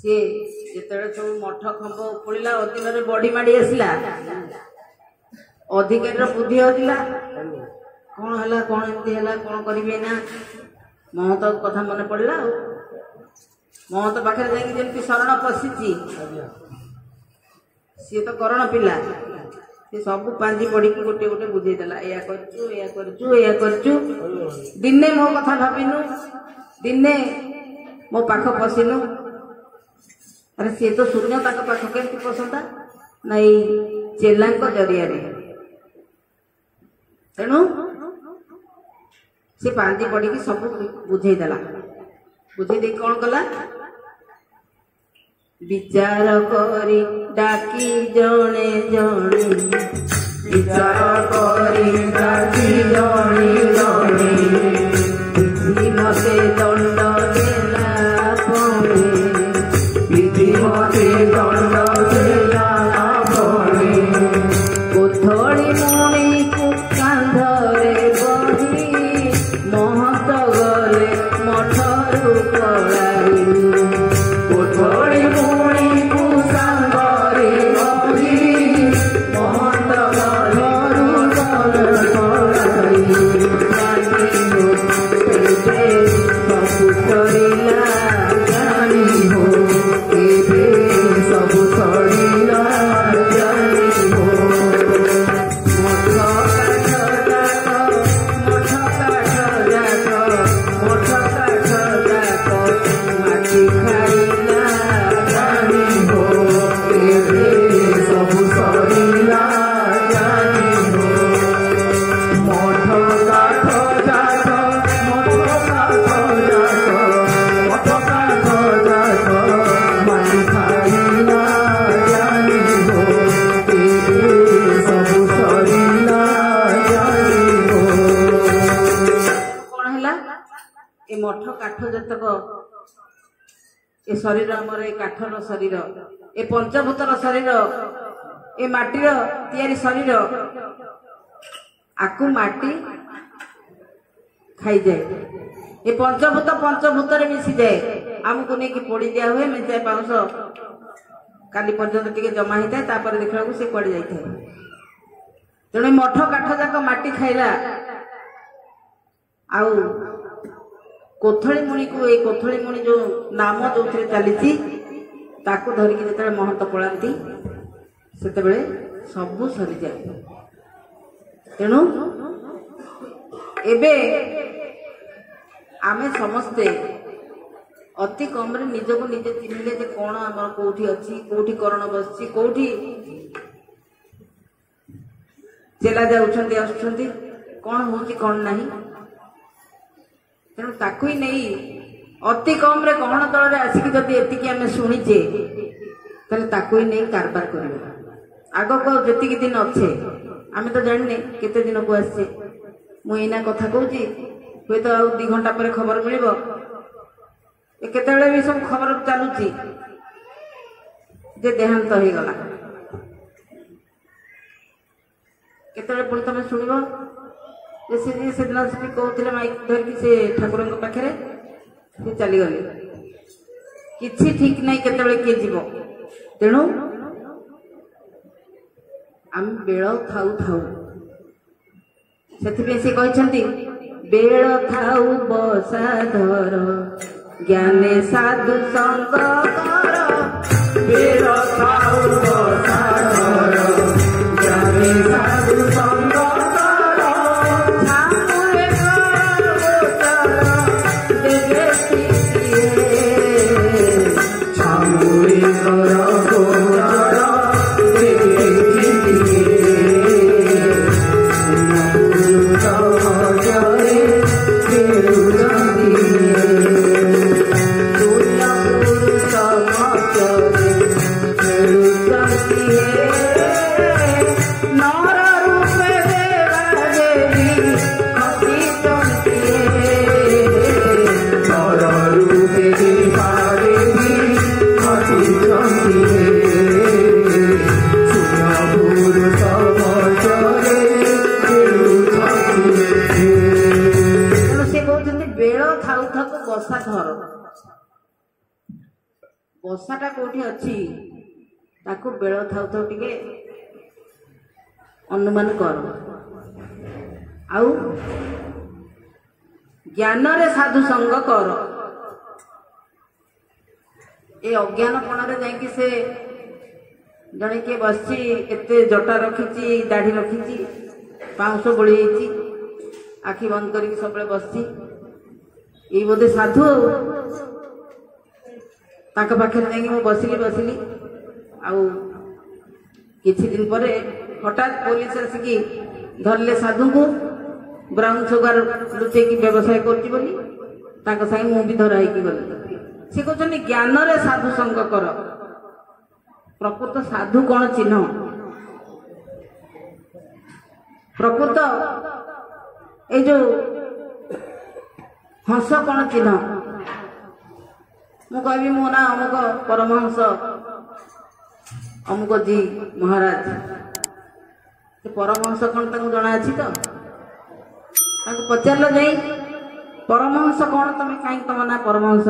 सी जो सब मठ खंब उखुला अधीन बड़ी माड़ी आसला अधिकार बुद्धि होता कौन है कौन एमती है कौन करेंगे ना महत कथा मन पड़ा महत पाखे जमी शरण पशिची सी तो करण पिला सी सब पांजी पड़ी गोटे गोटे बुझेदेला या करचु दिने मो कथा भाविनु दिने मो पाख पशिनु अरे सी तो शून्य पाख केमती पसंदा नाई चेला जरिया तेणु सी पांजी पड़ी सब बुझेदेला बुझे कौन कला विचार करी डाकी जणे जणे विचार करी डाकी जणे जणे विधि मते दंड देला पणे विधि मते दंड देला पणे कोथड़ी मुनि को कांधरे बही महत गले मठरू पड़ाई कोथड़ी मुनि को सांगरे बही महत गलरू गले पड़ाई सब करिला जानी हो एबे सब करिला जानी हो मठ काठ जतक ए शरीर आमर ए काठर शरीर ए पंचभूतर शरीर ए माटीर तैयारी शरीर आकु माटी खाई जाए ए पंचभूतर मिसी जाए आमको नहीं पोड़ी दिया हुए मेचाए पाउस काली पर्यंत टे जमा होता है तापर देखा सी पड़ जाए तेणु मठ काठ जाक माटी खाइला आउ कोथड़ी मुनि को ए कोथड़ी मुनि जो नाम जो चली ताकू धरिकी जिते महंत पलांती से सबू सरी जाए तेणु एबे आमे समस्ते अति कम निजक निजे चिन्हले जे कौन आम कौटी अच्छी कौटी करण बस कौटी चेला जाऊँच आसुँच कौन हूँ कौन नहीं तेणु ताकू ही नहीं अति कम रे गहन तल आसिक जदि एतिकी आम शुणीचे ताकू ही नहीं कारबार कर आग को जी दिन अच्छे आम तो जाने केते दिन को आसे मुना कथा कहूँ हुए तो आ 2 घंटा पर खबर मिल केते भी सब खबर चलुची जे देहांत हो गला केते पुणी तुम शुण ସେଦିନ ସେଠି କହୁଥିଲେ ମାଇକ୍ ଧରିକି ସେ ଠାକୁରଙ୍କ ପାଖରେ ସେ ଚାଲିଗଲେ। କିଛି ଠିକ ନାହିଁ କେତେବେଳେ କିଏ ଯିବ। ତେଣୁ ଆମେ ବେଳ ଥାଉ ଥାଉ, ସେଥିପାଇଁ ସେ କହିଛନ୍ତି ବେଳ ଥାଉ ବସା ଧର ଜ୍ଞାନେ ସାଧୁ ସଙ୍ଗ କର। ବେଳ ଥାଉ ବସା ଧର ଜ୍ଞାନେ ସାଧୁ ସଙ୍ଗ କର। ଛାମୁରେ ଗୋଚର ଦେବେ ଛାମୁରେ ଗୋଚର ଦେବେ ବସା ଧର। ବସାଟା କୋଉଠି ଅଛି ତାକୁ ବେଳ ଥାଉ ଥାଉ ଟିକେ ଅନୁମାନ କର। ଆଉ ଜ୍ଞାନରେ ସାଧୁ ସଙ୍ଗ କର। ଏ ଅଜ୍ଞାନପଣରେ ଯାଇକି ସେ ଜଣେ କିଏ ବସିଛି, କେତେ ଜଟା ରଖିଛି, ଦାଢି ରଖିଛି, ପାଉଁଶ ବୋଳି ହେଇଛି, ଆଖି ବନ୍ଦ କରିକି ସବୁବେଳେ ବସିଛି, ଏଇ ବୋଧେ ସାଧୁ। ତାଙ୍କ ପାଖରେ ଯାଇକି ମୁଁ ବସିଲି। ଆଉ କିଛି ଦିନ ପରେ ହଠାତ୍ ପୋଲିସ ଆସିକି ଧରିଲେ ସାଧୁଙ୍କୁ। ବ୍ରାଉନ ସୁଗାର ଲୁଚେଇକି ବ୍ୟବସାୟ କରୁଛି ବୋଲି ତାଙ୍କ ସାଙ୍ଗେ ମୁଁ ବି ଧରା ହେଇକି ଗଲି। ସେ କହୁଛନ୍ତି ଜ୍ଞାନରେ ସାଧୁ ସଙ୍ଗ କର। ପ୍ରକୃତ ସାଧୁ କଣ ଚିହ୍ନ? ପ୍ରକୃତ ଏଇ ଯୋଉ ହଂସ କଣ ଚିହ୍ନ? ମୁଁ କହିବି ମୋ ନା ଅମୁକ ପରମହଂସ ଅମୁକ ଜି ମହାରାଜ। ସେ ପରମହଂସ କଣ ତାଙ୍କୁ ଜଣା ଅଛି ତ? ତାଙ୍କୁ ପଚାରିଲ ଯାଇ ପରମହଂସ କଣ, ତମେ କାହିଁକି ତମ ନା ପରମହଂସ?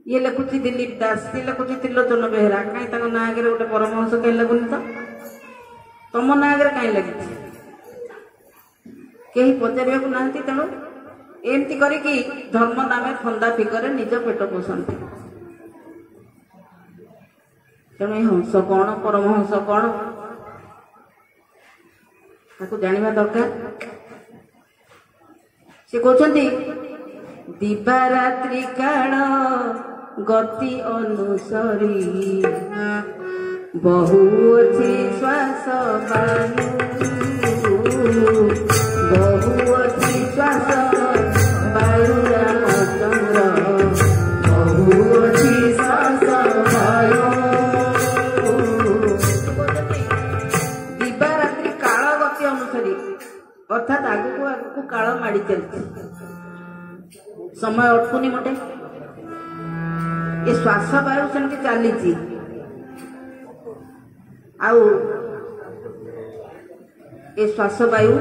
ଇଏ ଲେଖୁଛି ଦିଲ୍ଲୀପ ଦାସ, ସିଏ ଲେଖୁଛି ତ୍ରିଲୋଚନ ବେହେରା, କାହିଁ ତାଙ୍କ ନାଁ ଆଗରେ ଗୋଟେ ପରମହଂସ କାହିଁ ଲାଗୁନି ତ? ତମ ନାଁ ଆଗରେ କାହିଁ ଲାଗିଛି? କେହି ପଚାରିବାକୁ ନାହାନ୍ତି। ତେଣୁ ଏମିତି କରିକି ଧର୍ମ ନାମେ ଫନ୍ଦା ଫିକରେ ନିଜ ପେଟ ପୋଷନ୍ତି। ତେଣୁ ଏ ହଂସ କଣ, ପରମହଂସ କଣ, ତାକୁ ଜାଣିବା ଦରକାର। ସେ କହୁଛନ୍ତି ଦିବାରାତ୍ରି କାଳ ଗତି ଅନୁସରି ବହୁ ଅଛି ଶ୍ୱାସ ବାୟୁ, ବହୁ ଅଛି ଶ୍ୱାସ ବାୟୁ ରାମଚନ୍ଦ୍ର, ବହୁ ଅଛି ଶ୍ୱାସ ବାୟୁ। ଦିବାରାତ୍ରି କାଳ ଗତି ଅନୁସାରୀ, ଅର୍ଥାତ୍ ଆଗକୁ ଆଗକୁ କାଳ ମାଡ଼ି ଚାଲିଛି, ସମୟ ଅଟକୁନି ମୋଟେ। ଏ ଶ୍ୱାସ ବାୟୁ ସେମିତି ଚାଲିଛି, ଆଉ ଏ ଶ୍ୱାସ ବାୟୁ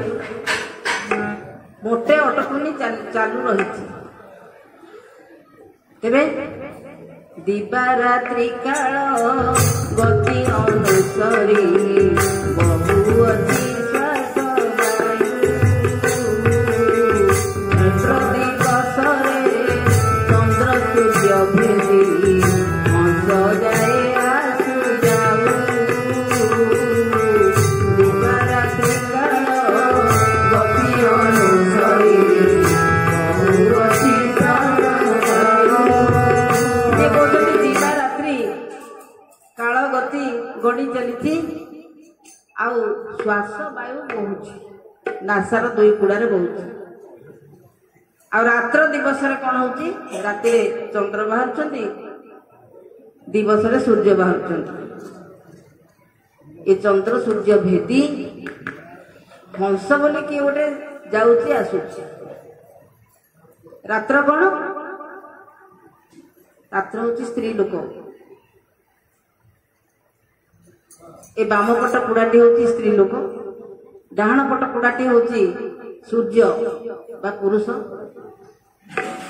ମୋଟେ ଅଟକୁନି, ଚାଲୁ ରହିଛି। ତେବେ ଦିବାରାତ୍ରି କାଳ ଗତି ଅନୁସରି ବହୁ ଅଛି ଶ୍ୱାସ ବାୟୁ, ଦିବସରେ ଚନ୍ଦ୍ର ସୂର୍ଯ୍ୟ ଭେଦି ହଂସ ଯାଏ ଆସୁ ଯାଉ। ଦିବାରାତ୍ରି କାଳ ଗତି ଅନୁସରି ବହୁ ଅଛି ଶ୍ୱାସ ବାୟୁ। ସେ କହୁଛନ୍ତି ଦିବାରାତ୍ରି କାଳ ଗତି ଗଡ଼ି ଚାଲିଛି, ଆଉ ଶ୍ୱାସ ବାୟୁ ବହୁଛି, ନାସାର ଦୁଇ କୁଡ଼ାରେ ବହୁଛି। ଆଉ ରାତ୍ର ଦିବସରେ କଣ ହଉଛି? ରାତିରେ ଚନ୍ଦ୍ର ବାହାରୁଛନ୍ତି, ଦିବସରେ ସୂର୍ଯ୍ୟ ବାହାରୁଛନ୍ତି। ଏ ଚନ୍ଦ୍ର ସୂର୍ଯ୍ୟ ଭେଦି ହଂସ ବୋଲି କିଏ ଗୋଟେ ଯାଉଛି ଆସୁଛି। ରାତ୍ର କଣ? ରାତ୍ର ହଉଛି ସ୍ତ୍ରୀ ଲୋକ। ଏ ବାମପଟ ପୁଡ଼ାଟି ହଉଛି ସ୍ତ୍ରୀ ଲୋକ, डाहाण पट पोड़ाटी होची सूर्य बा पुरुष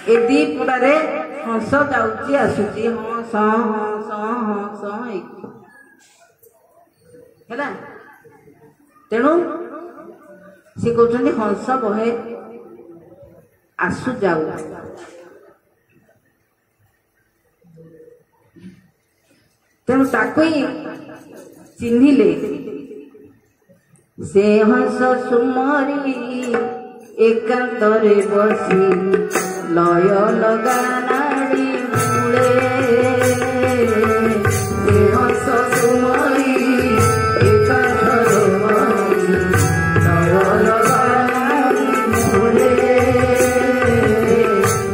ए दी पोड़ारे हंस जाउची आसुची हंस हंस हंस हैला तेणु सी कहते हंस बहे आसु जाऊ तेणु ताको ही चिन्हिले से हंस सुमरी एकांतरे बसी लय लगा नाड़ी मूले से हंस सुमरी एकांतरे बसी लय लगा नाड़ी मूले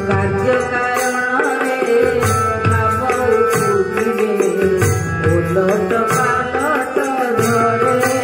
कार्य कारण रे भाव उठिबे ओलट पालट धरे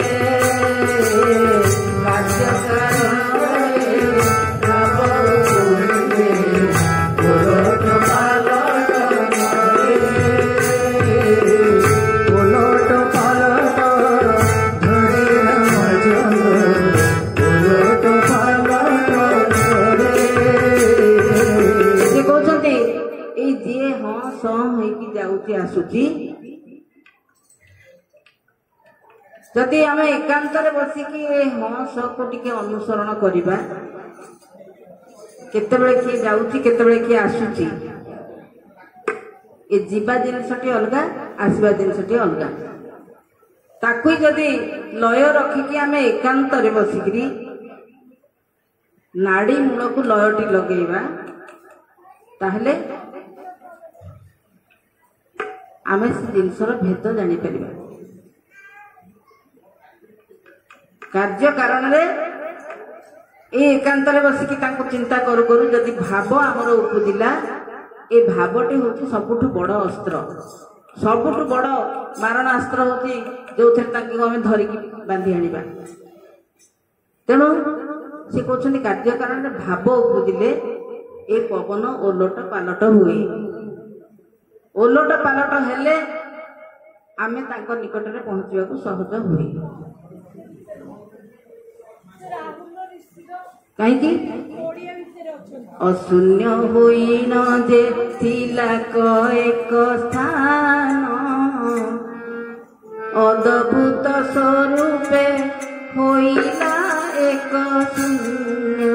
आसुची जदि आम एकांतर बसिकी हंस को टिके अनुसरण करिबा केतेबेले किए जाउची केतेबेले किए आसुची ए जीवा जिनसटी अलगा आसवा जिनसटी अलगा ताकू जदि लय रखिकी आम एकांतर बसिकी नाड़ी मूल को लयटी लगेइबा ताहले आमे से जिनसर भेद जानी परिबा कार्य कारण रे ए एकांतरे बसिकी तांको चिंता करू करू जदि भाव आमर उपदिला ए भावटी होची सबुठु बड़ अस्त्र सबुठु बड़ मारणास्त्र होची जोथे तांको आमे धरिकी बांधी आनिबा तेणु से कहउछन्ती कार्य कारण रे भाव उपदिले ए पवन ओलट पालट हुए ओलट पालट हेले आमे तांको निकट रे पहुंचीबा को सहज हुए कहीं अशून्य होइन जे तिलक एक स्थान अद्भुत स्वरूपे होइला एक शून्य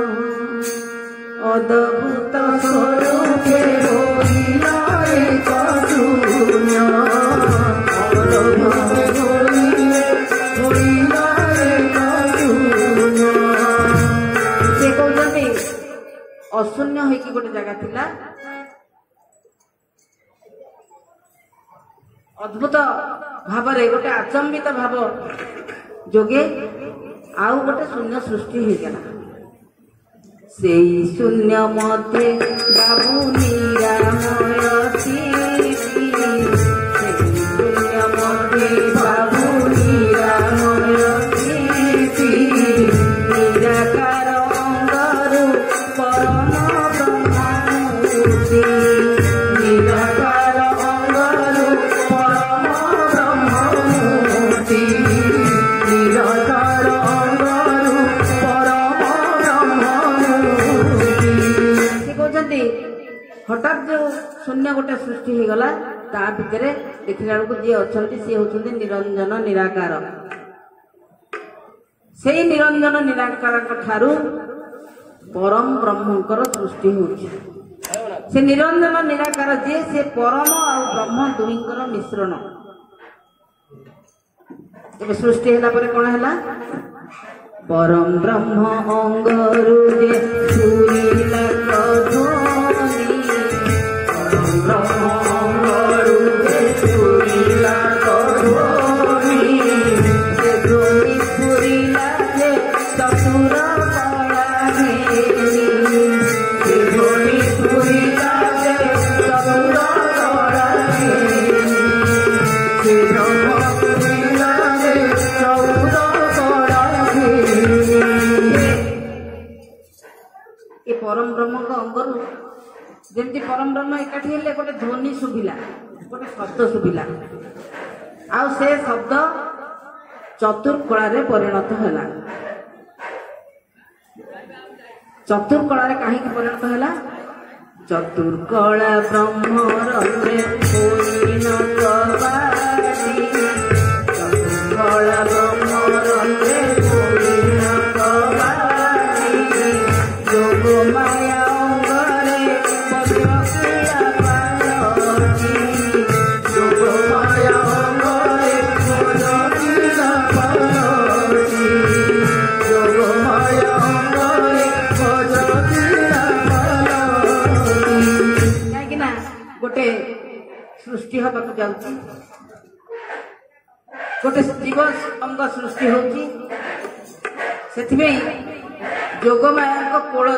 अद्भुत स्वरूपे होइला एक शून्य अद्भुत होइला एक शून्य अशून्य होइकी गोटे जगह थिला अद्भुत भाव रे गोटे आचंबित भाव जोगे आउ गोटे शून्य सृष्टि हो गला से शून्य मध्य बाबू निरामय शून्य मध्य बाबू निरामय निराकार अंगरु परम ब्रह्ममूर्ति निराकार अंगरु परम ब्रह्ममूर्ति निराकार अंगरु परम ब्रह्ममूर्ति से कहते हठात जो शून्य गोटे सृष्टि हो गला ता भितरे देखिला बेलू जी अच्छा सी होचंती निरंजन निराकार से निरंजन निराकार ठारू परम ब्रह्मंकर सृष्टि होची से निरंजन निराकार जे से परम और ब्रह्म दुईंकर मिश्रण जब सृष्टि हैला परे कोन हैला परम ब्रह्म अंगरु जे सुरीला ध्वनि परम ब्रह्म अंगरु जे सुरीला ध्वनि से ध्वनि सुरीला जे चतुर परम ब्रह्म अंगरु जमती परम ब्रह्म एकाठी हेले गोटे ध्वनि शुभिला गोटे शब्द शुभिला आउ से शब्द चतुर्कला रे परिणत हैला चतुर्कला कहीं परिणत है चतुर्कला ब्रह्म रंगे चतुर्कला ब्रह्म रंगे जोग माया अंगरे वज्रक्रिया पारती जोग माया अंगरे वज्रक्रिया पारती जोग माया अंगरे वज्रक्रिया पारती कहीं गोटे सृष्टि हवा जाऊँगी गोटे जीव अंग सृष्टि होगी जोगमाया कोल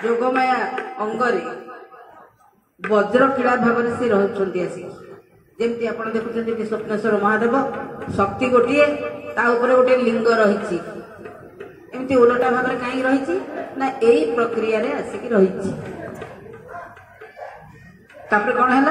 जोगमाया अंगरे वज्र क्रीड़ा भाव से रही जमी आप देखुं स्वप्नेश्वर महादेव शक्ति गोटे गोटे लिंग रही एमती उलटा भाव में कहीं रही ना यही प्रक्रिया रे आसिक रही कौन है